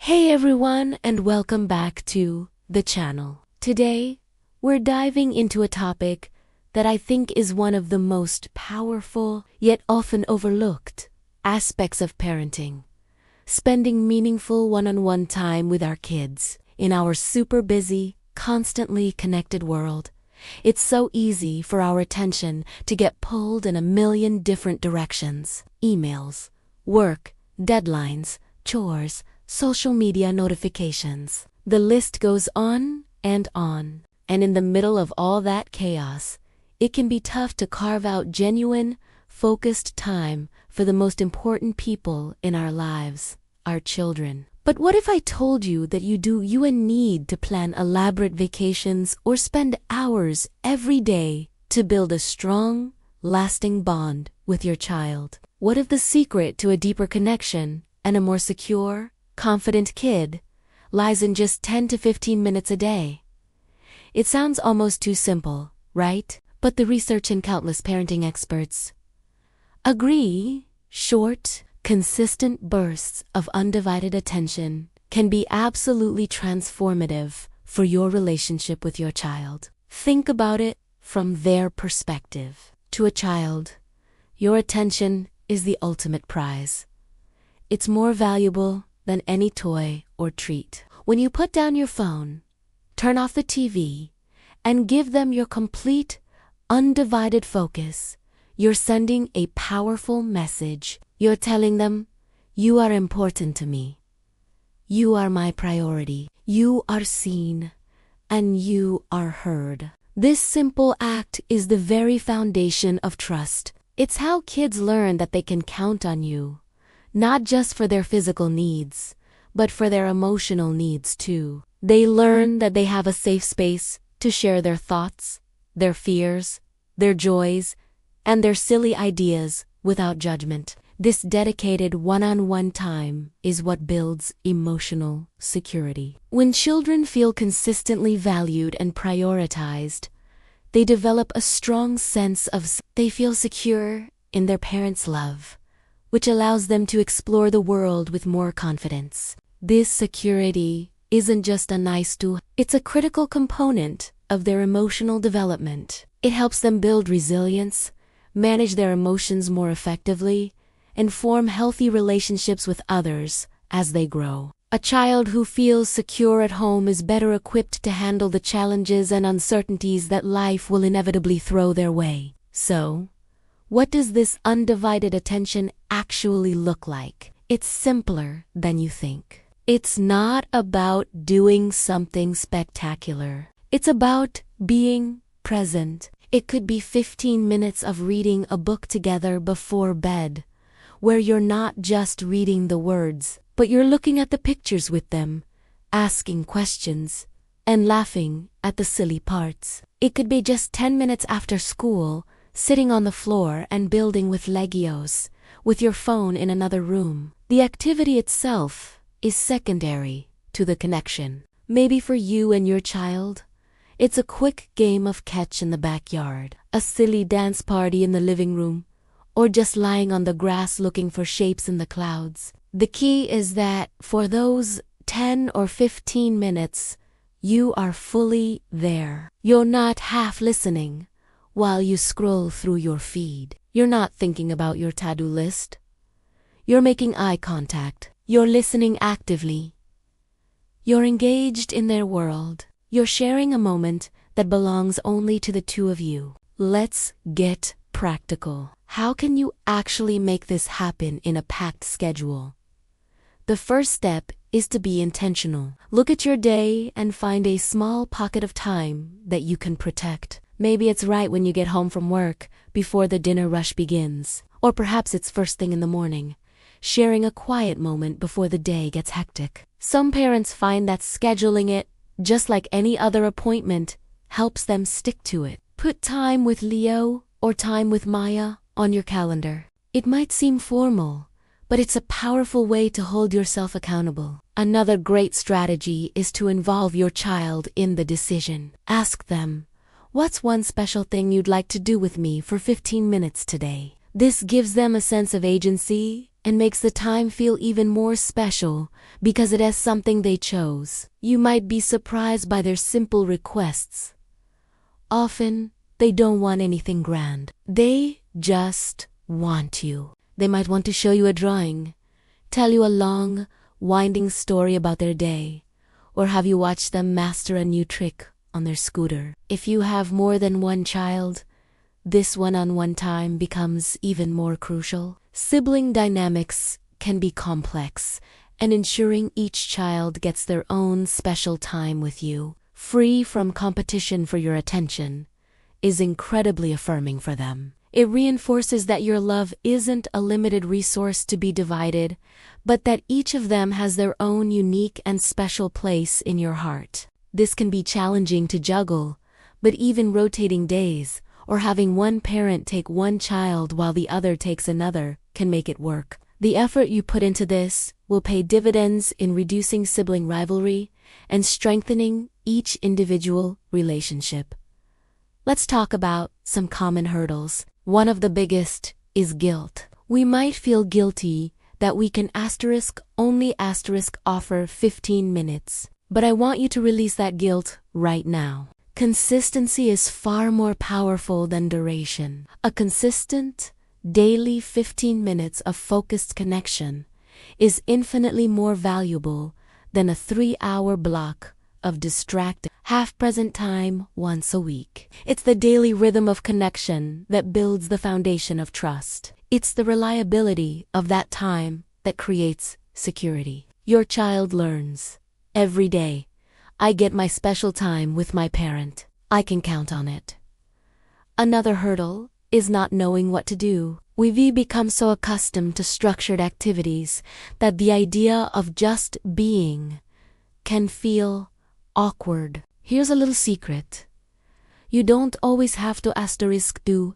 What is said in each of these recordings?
Hey everyone, and welcome back to the channel. Today, we're diving into a topic that I think is one of the most powerful, yet often overlooked, aspects of parenting. Spending meaningful one-on-one time with our kids. In our super busy, constantly connected world, it's so easy for our attention to get pulled in a million different directions. Emails, work, deadlines, chores, social media notifications. The list goes on and on. And in the middle of all that chaos, it can be tough to carve out genuine, focused time for the most important people in our lives, our children. But what if I told you that you need to plan elaborate vacations or spend hours every day to build a strong, lasting bond with your child? What if the secret to a deeper connection and a more secure, confident kid lies in just 10 to 15 minutes a day? It sounds almost too simple, right? But the research and countless parenting experts agree. Short, consistent bursts of undivided attention can be absolutely transformative for your relationship with your child. Think about it from their perspective. To a child, your attention is the ultimate prize. It's more valuable than any toy or treat. When you put down your phone, turn off the TV, and give them your complete, undivided focus, you're sending a powerful message. You're telling them, you are important to me. You are my priority. You are seen, and you are heard. This simple act is the very foundation of trust. It's how kids learn that they can count on you, not just for their physical needs, but for their emotional needs too. They learn that they have a safe space to share their thoughts, their fears, their joys, and their silly ideas without judgment. This dedicated one-on-one time is what builds emotional security. When children feel consistently valued and prioritized, they develop a strong sense of they feel secure in their parents' love, which allows them to explore the world with more confidence. This security isn't just a nice-to, it's a critical component of their emotional development. It helps them build resilience, manage their emotions more effectively, and form healthy relationships with others as they grow. A child who feels secure at home is better equipped to handle the challenges and uncertainties that life will inevitably throw their way. So, what does this undivided attention actually look like? It's simpler than you think. It's not about doing something spectacular. It's about being present. It could be 15 minutes of reading a book together before bed, where you're not just reading the words, but you're looking at the pictures with them, asking questions, and laughing at the silly parts. It could be just 10 minutes after school, sitting on the floor and building with Legos, with your phone in another room. The activity itself is secondary to the connection. Maybe for you and your child, it's a quick game of catch in the backyard, a silly dance party in the living room, or just lying on the grass looking for shapes in the clouds. The key is that for those 10 or 15 minutes, you are fully there. You're not half listening while you scroll through your feed. You're not thinking about your to-do list. You're making eye contact. You're listening actively. You're engaged in their world. You're sharing a moment that belongs only to the two of you. Let's get practical. How can you actually make this happen in a packed schedule? The first step is to be intentional. Look at your day and find a small pocket of time that you can protect. Maybe it's right when you get home from work, before the dinner rush begins. Or perhaps it's first thing in the morning, sharing a quiet moment before the day gets hectic. Some parents find that scheduling it, just like any other appointment, helps them stick to it. Put time with Leo or time with Maya on your calendar. It might seem formal, but it's a powerful way to hold yourself accountable. Another great strategy is to involve your child in the decision. Ask them, what's one special thing you'd like to do with me for 15 minutes today? This gives them a sense of agency and makes the time feel even more special because it has something they chose. You might be surprised by their simple requests. Often, they don't want anything grand. They just want you. They might want to show you a drawing, tell you a long, winding story about their day, or have you watch them master a new trick on their scooter. If you have more than one child, this one-on-one time becomes even more crucial. Sibling dynamics can be complex, and ensuring each child gets their own special time with you, free from competition for your attention, is incredibly affirming for them. It reinforces that your love isn't a limited resource to be divided, but that each of them has their own unique and special place in your heart. This can be challenging to juggle, but even rotating days, or having one parent take one child while the other takes another, can make it work. The effort you put into this will pay dividends in reducing sibling rivalry and strengthening each individual relationship. Let's talk about some common hurdles. One of the biggest is guilt. We might feel guilty that we can only offer 15 minutes. But I want you to release that guilt right now. Consistency is far more powerful than duration. A consistent, daily 15 minutes of focused connection is infinitely more valuable than a 3-hour block of distracted, half-present time once a week. It's the daily rhythm of connection that builds the foundation of trust. It's the reliability of that time that creates security. Your child learns. Every day, I get my special time with my parent. I can count on it. Another hurdle is not knowing what to do. We've become so accustomed to structured activities that the idea of just being can feel awkward. Here's a little secret. You don't always have to do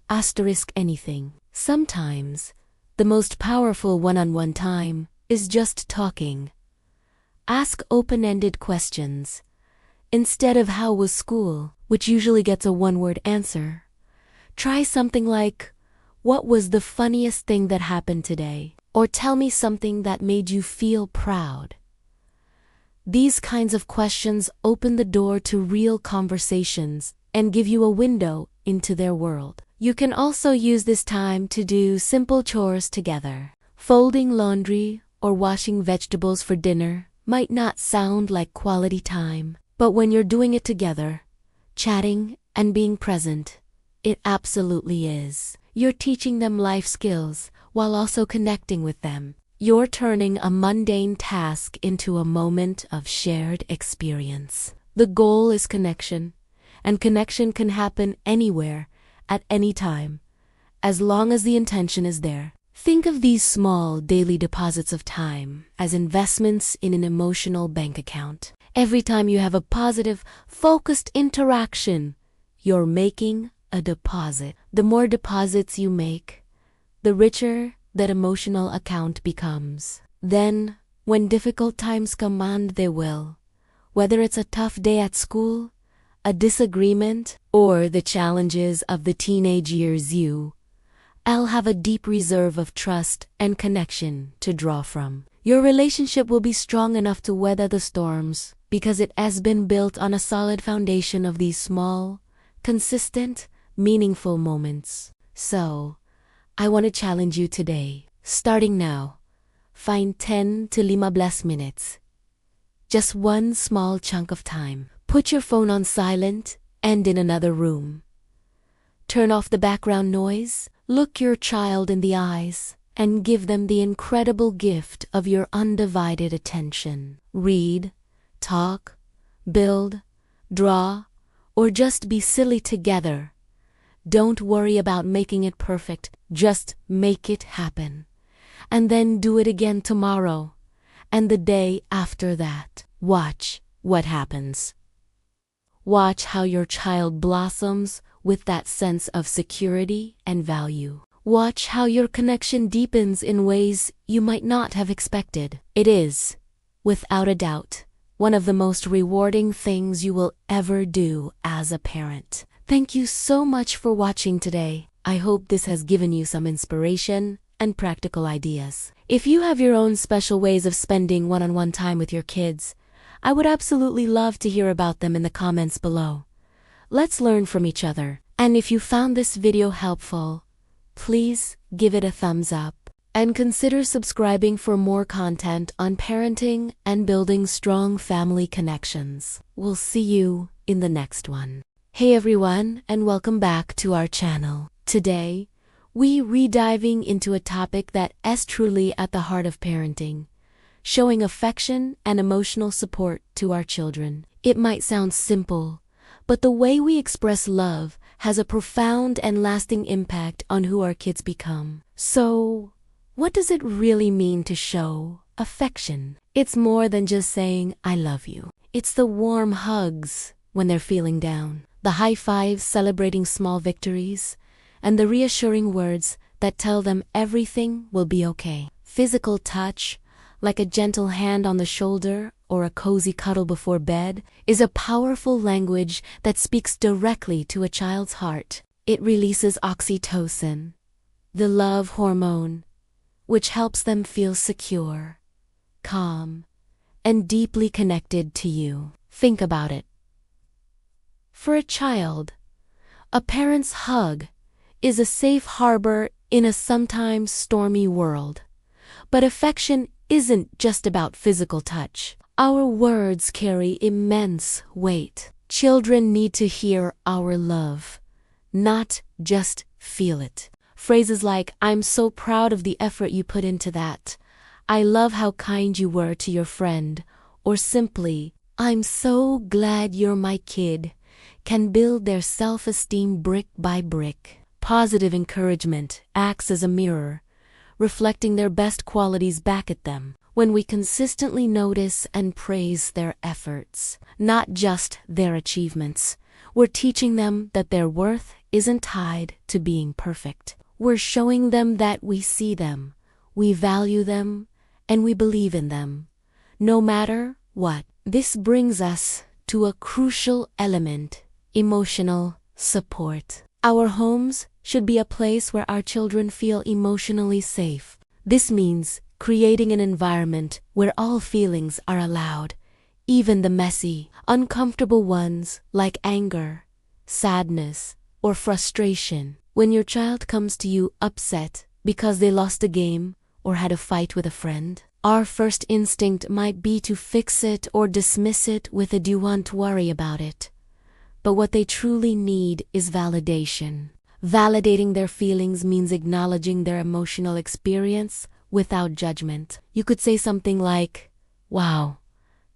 anything. Sometimes, the most powerful one-on-one time is just talking. Ask open-ended questions, instead of "How was school?" which usually gets a one-word answer. Try something like, "What was the funniest thing that happened today?" Or "Tell me something that made you feel proud." These kinds of questions open the door to real conversations and give you a window into their world. You can also use this time to do simple chores together. Folding laundry or washing vegetables for dinner might not sound like quality time, but when you're doing it together, chatting and being present, it absolutely is. You're teaching them life skills while also connecting with them. You're turning a mundane task into a moment of shared experience. The goal is connection, and connection can happen anywhere, at any time, as long as the intention is there. Think of these small daily deposits of time as investments in an emotional bank account. Every time you have a positive, focused interaction, you're making a deposit. The more deposits you make, the richer that emotional account becomes. Then, when difficult times come, and they will, whether it's a tough day at school, a disagreement, or the challenges of the teenage years, I'll have a deep reserve of trust and connection to draw from. Your relationship will be strong enough to weather the storms because it has been built on a solid foundation of these small, consistent, meaningful moments. So, I want to challenge you today. Starting now, find 10 to 15 minutes. Just one small chunk of time. Put your phone on silent and in another room. Turn off the background noise. Look your child in the eyes and give them the incredible gift of your undivided attention. Read, talk, build, draw, or just be silly together. Don't worry about making it perfect, just make it happen. And then do it again tomorrow, and the day after that. Watch what happens. Watch how your child blossoms with that sense of security and value. Watch how your connection deepens in ways you might not have expected. It is, without a doubt, one of the most rewarding things you will ever do as a parent. Thank you so much for watching today. I hope this has given you some inspiration and practical ideas. If you have your own special ways of spending one-on-one time with your kids, I would absolutely love to hear about them in the comments below. Let's learn from each other. And if you found this video helpful, please give it a thumbs up and consider subscribing for more content on parenting and building strong family connections. We'll see you in the next one. Hey everyone, and welcome back to our channel. Today, we re-diving into a topic that is truly at the heart of parenting, showing affection and emotional support to our children. It might sound simple, but the way we express love has a profound and lasting impact on who our kids become. So, what does it really mean to show affection? It's more than just saying, "I love you." It's the warm hugs when they're feeling down, the high fives celebrating small victories, and the reassuring words that tell them everything will be okay. Physical touch, like a gentle hand on the shoulder or a cozy cuddle before bed, is a powerful language that speaks directly to a child's heart. It releases oxytocin, the love hormone, which helps them feel secure, calm, and deeply connected to you. Think about it. For a child, a parent's hug is a safe harbor in a sometimes stormy world. But affection isn't just about physical touch. Our words carry immense weight. Children need to hear our love, not just feel it. Phrases like, "I'm so proud of the effort you put into that," "I love how kind you were to your friend," or simply, "I'm so glad you're my kid," can build their self-esteem brick by brick. Positive encouragement acts as a mirror, reflecting their best qualities back at them. When we consistently notice and praise their efforts, not just their achievements, we're teaching them that their worth isn't tied to being perfect. We're showing them that we see them, we value them, and we believe in them, no matter what. This brings us to a crucial element: emotional support. Our homes should be a place where our children feel emotionally safe. This means creating an environment where all feelings are allowed, even the messy, uncomfortable ones like anger, sadness, or frustration. When your child comes to you upset because they lost a game or had a fight with a friend, our first instinct might be to fix it or dismiss it with a "do not worry about it." But what they truly need is validation. Validating their feelings means acknowledging their emotional experience without judgment. You could say something like, "Wow,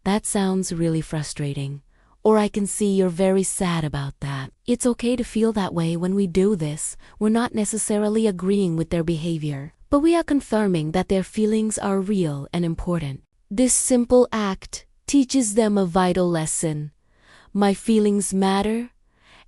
that sounds really frustrating," or "I can see you're very sad about that." It's okay to feel that way. When we do this, we're not necessarily agreeing with their behavior, but we are confirming that their feelings are real and important. This simple act teaches them a vital lesson. My feelings matter,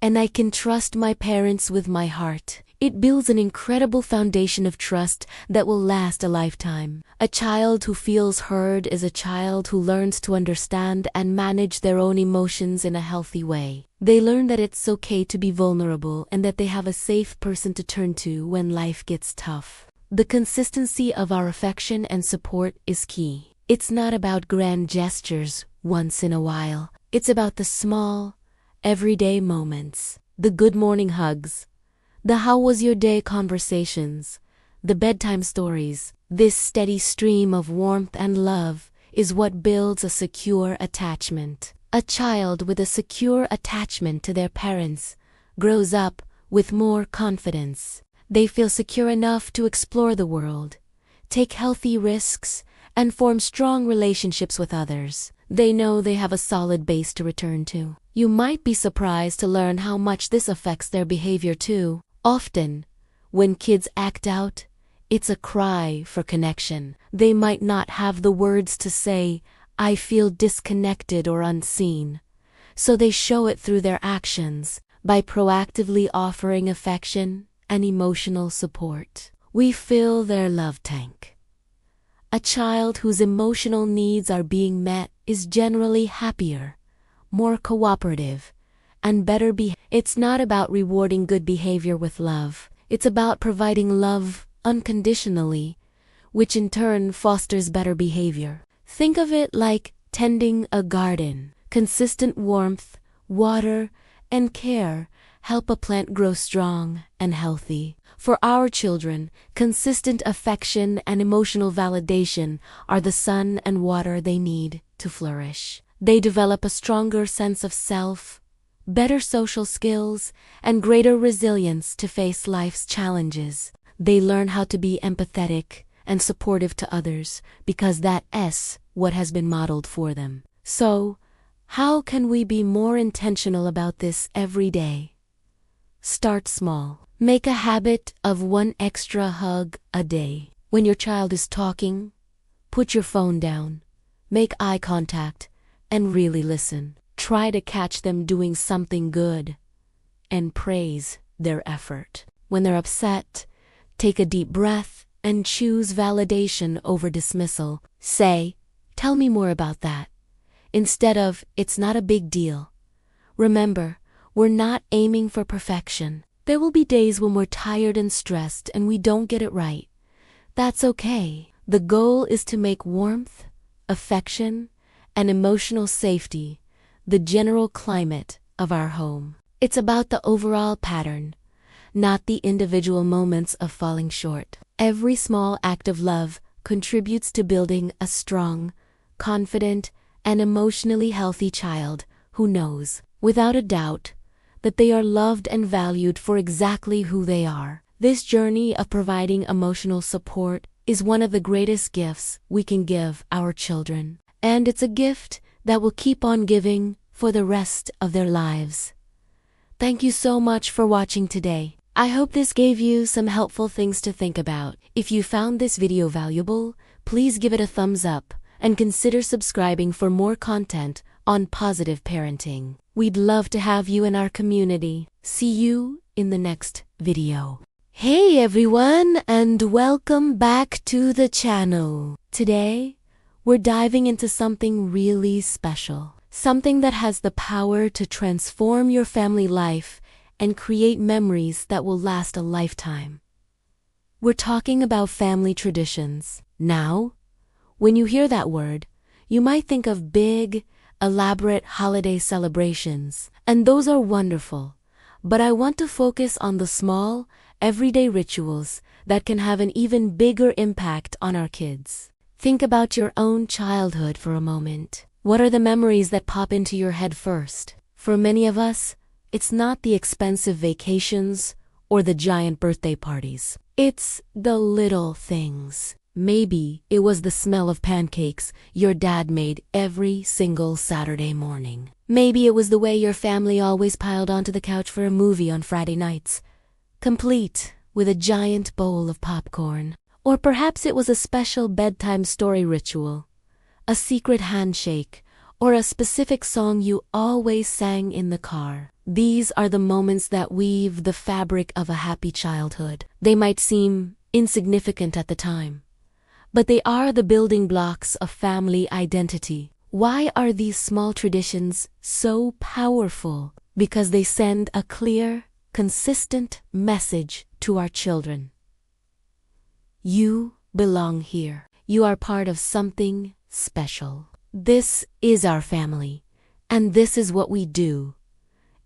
and I can trust my parents with my heart. It builds an incredible foundation of trust that will last a lifetime. A child who feels heard is a child who learns to understand and manage their own emotions in a healthy way. They learn that it's okay to be vulnerable and that they have a safe person to turn to when life gets tough. The consistency of our affection and support is key. It's not about grand gestures once in a while. It's about the small, everyday moments. The good morning hugs, the "how was your day" conversations, the bedtime stories. This steady stream of warmth and love is what builds a secure attachment. A child with a secure attachment to their parents grows up with more confidence. They feel secure enough to explore the world, take healthy risks, and form strong relationships with others. They know they have a solid base to return to. You might be surprised to learn how much this affects their behavior too. Often, when kids act out, it's a cry for connection. They might not have the words to say, "I feel disconnected" or "unseen," so they show it through their actions. By proactively offering affection and emotional support, we fill their love tank. A child whose emotional needs are being met is generally happier, more cooperative, and better behaved. It's not about rewarding good behavior with love. It's about providing love unconditionally, which in turn fosters better behavior. Think of it like tending a garden. Consistent warmth, water, and care help a plant grow strong and healthy. For our children, consistent affection and emotional validation are the sun and water they need to flourish. They develop a stronger sense of self, better social skills, and greater resilience to face life's challenges. They learn how to be empathetic and supportive to others because that's what has been modeled for them. So, how can we be more intentional about this every day? Start small. Make a habit of one extra hug a day. When your child is talking, put your phone down, make eye contact, and really listen. Try to catch them doing something good and praise their effort. When they're upset, take a deep breath and choose validation over dismissal. Say, "Tell me more about that," instead of, "It's not a big deal." Remember, we're not aiming for perfection. There will be days when we're tired and stressed and we don't get it right. That's okay. The goal is to make warmth, affection, and emotional safety the general climate of our home. It's about the overall pattern, not the individual moments of falling short. Every small act of love contributes to building a strong, confident, and emotionally healthy child who knows, without a doubt, that they are loved and valued for exactly who they are. This journey of providing emotional support is one of the greatest gifts we can give our children. And it's a gift that will keep on giving for the rest of their lives. Thank you so much for watching today. I hope this gave you some helpful things to think about. If you found this video valuable, please give it a thumbs up and consider subscribing for more content on positive parenting. We'd love to have you in our community. See you in the next video. Hey everyone, and welcome back to the channel. Today, we're diving into something really special. Something that has the power to transform your family life and create memories that will last a lifetime. We're talking about family traditions. Now, when you hear that word, you might think of big, elaborate holiday celebrations, and those are wonderful. But I want to focus on the small, everyday rituals that can have an even bigger impact on our kids. Think about your own childhood for a moment. What are the memories that pop into your head first? For many of us, it's not the expensive vacations or the giant birthday parties. It's the little things. Maybe it was the smell of pancakes your dad made every single Saturday morning. Maybe it was the way your family always piled onto the couch for a movie on Friday nights, complete with a giant bowl of popcorn. Or perhaps it was a special bedtime story ritual, a secret handshake, or a specific song you always sang in the car. These are the moments that weave the fabric of a happy childhood. They might seem insignificant at the time, but they are the building blocks of family identity. Why are these small traditions so powerful? Because they send a clear, consistent message to our children. You belong here. You are part of something special. This is our family, and this is what we do.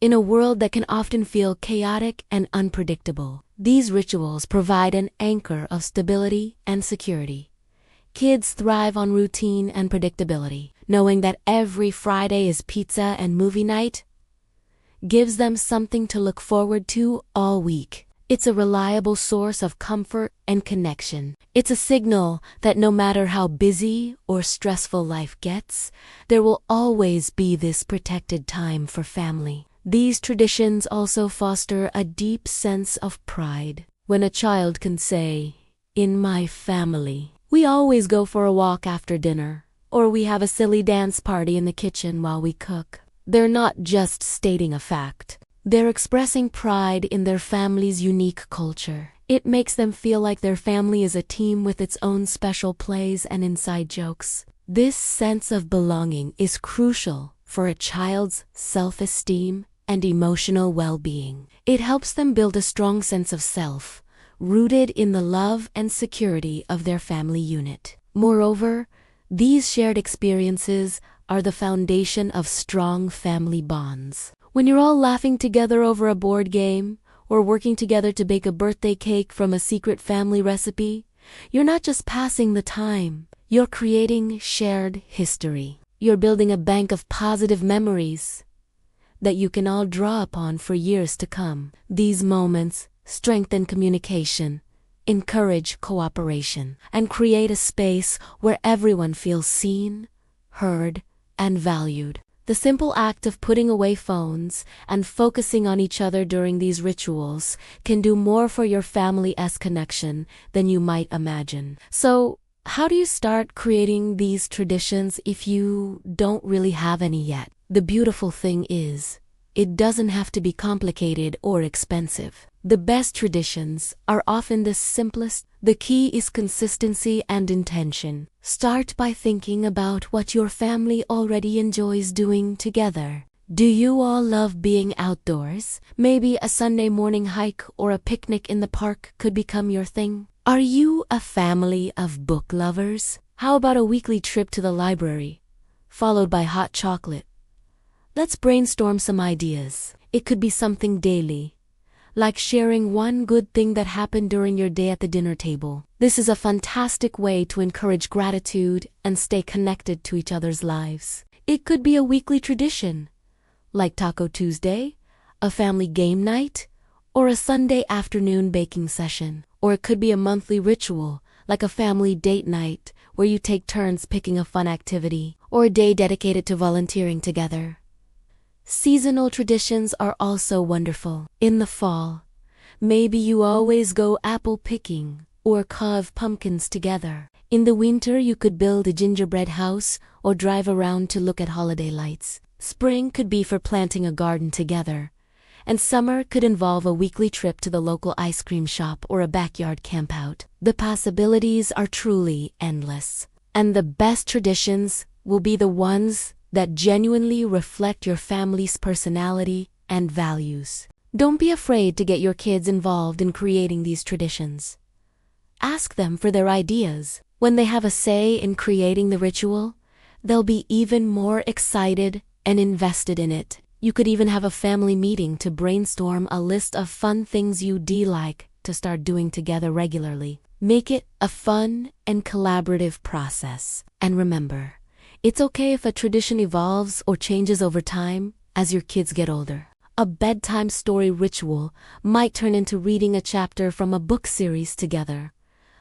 In a world that can often feel chaotic and unpredictable, these rituals provide an anchor of stability and security. Kids thrive on routine and predictability. Knowing that every Friday is pizza and movie night gives them something to look forward to all week. It's a reliable source of comfort and connection. It's a signal that no matter how busy or stressful life gets, there will always be this protected time for family. These traditions also foster a deep sense of pride. When a child can say, "In my family, we always go for a walk after dinner," or "we have a silly dance party in the kitchen while we cook," they're not just stating a fact. They're expressing pride in their family's unique culture. It makes them feel like their family is a team with its own special plays and inside jokes. This sense of belonging is crucial for a child's self-esteem and emotional well-being. It helps them build a strong sense of self, rooted in the love and security of their family unit. Moreover, these shared experiences are the foundation of strong family bonds. When you're all laughing together over a board game, or working together to bake a birthday cake from a secret family recipe, you're not just passing the time, you're creating shared history. You're building a bank of positive memories that you can all draw upon for years to come. These moments strengthen communication, encourage cooperation, and create a space where everyone feels seen, heard, and valued. The simple act of putting away phones and focusing on each other during these rituals can do more for your family's connection than you might imagine. So, how do you start creating these traditions if you don't really have any yet? The beautiful thing is, it doesn't have to be complicated or expensive. The best traditions are often the simplest. The key is consistency and intention. Start by thinking about what your family already enjoys doing together. Do you all love being outdoors? Maybe a Sunday morning hike or a picnic in the park could become your thing. Are you a family of book lovers? How about a weekly trip to the library, followed by hot chocolate? Let's brainstorm some ideas. It could be something daily, like sharing one good thing that happened during your day at the dinner table. This is a fantastic way to encourage gratitude and stay connected to each other's lives. It could be a weekly tradition, like Taco Tuesday, a family game night, or a Sunday afternoon baking session. Or it could be a monthly ritual, like a family date night, where you take turns picking a fun activity, or a day dedicated to volunteering together. Seasonal traditions are also wonderful. In the fall, maybe you always go apple picking or carve pumpkins together. In the winter, you could build a gingerbread house or drive around to look at holiday lights. Spring could be for planting a garden together, and summer could involve a weekly trip to the local ice cream shop or a backyard campout. The possibilities are truly endless, and the best traditions will be the ones that genuinely reflect your family's personality and values. Don't be afraid to get your kids involved in creating these traditions. Ask them for their ideas. When they have a say in creating the ritual, they'll be even more excited and invested in it. You could even have a family meeting to brainstorm a list of fun things you'd like to start doing together regularly. Make it a fun and collaborative process. And remember, it's okay if a tradition evolves or changes over time as your kids get older. A bedtime story ritual might turn into reading a chapter from a book series together,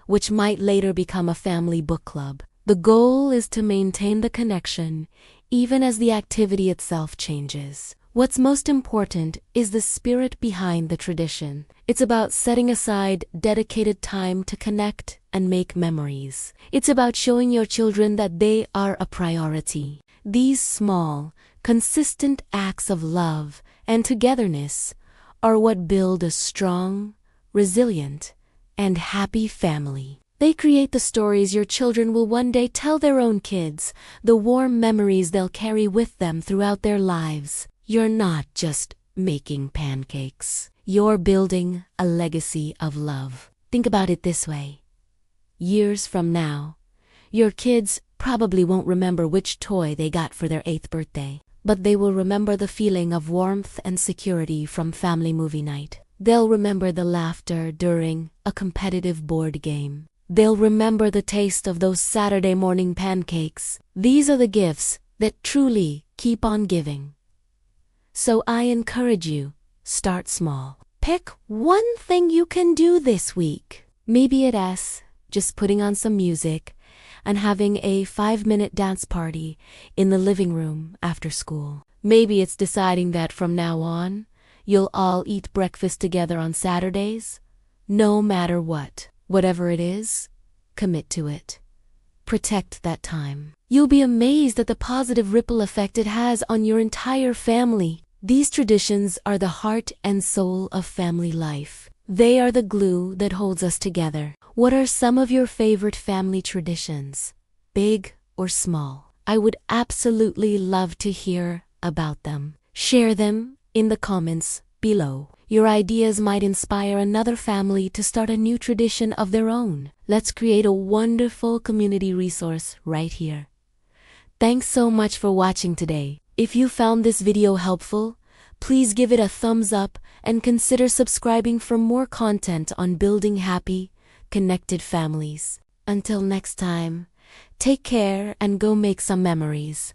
which might later become a family book club. The goal is to maintain the connection even as the activity itself changes. What's most important is the spirit behind the tradition. It's about setting aside dedicated time to connect and make memories. It's about showing your children that they are a priority. These small, consistent acts of love and togetherness are what build a strong, resilient, and happy family. They create the stories your children will one day tell their own kids, the warm memories they'll carry with them throughout their lives. You're not just making pancakes. You're building a legacy of love. Think about it this way. Years from now, your kids probably won't remember which toy they got for their 8th birthday, but they will remember the feeling of warmth and security from family movie night. They'll remember the laughter during a competitive board game. They'll remember the taste of those Saturday morning pancakes. These are the gifts that truly keep on giving. So I encourage you, start small. Pick one thing you can do this week. Maybe it's just putting on some music and having a 5-minute dance party in the living room after school. Maybe it's deciding that from now on, you'll all eat breakfast together on Saturdays, no matter what. Whatever it is, commit to it. Protect that time. You'll be amazed at the positive ripple effect it has on your entire family. These traditions are the heart and soul of family life. They are the glue that holds us together. What are some of your favorite family traditions, big or small? I would absolutely love to hear about them. Share them in the comments below. Your ideas might inspire another family to start a new tradition of their own. Let's create a wonderful community resource right here. Thanks so much for watching today. If you found this video helpful, please give it a thumbs up and consider subscribing for more content on building happy, connected families. Until next time, take care and go make some memories.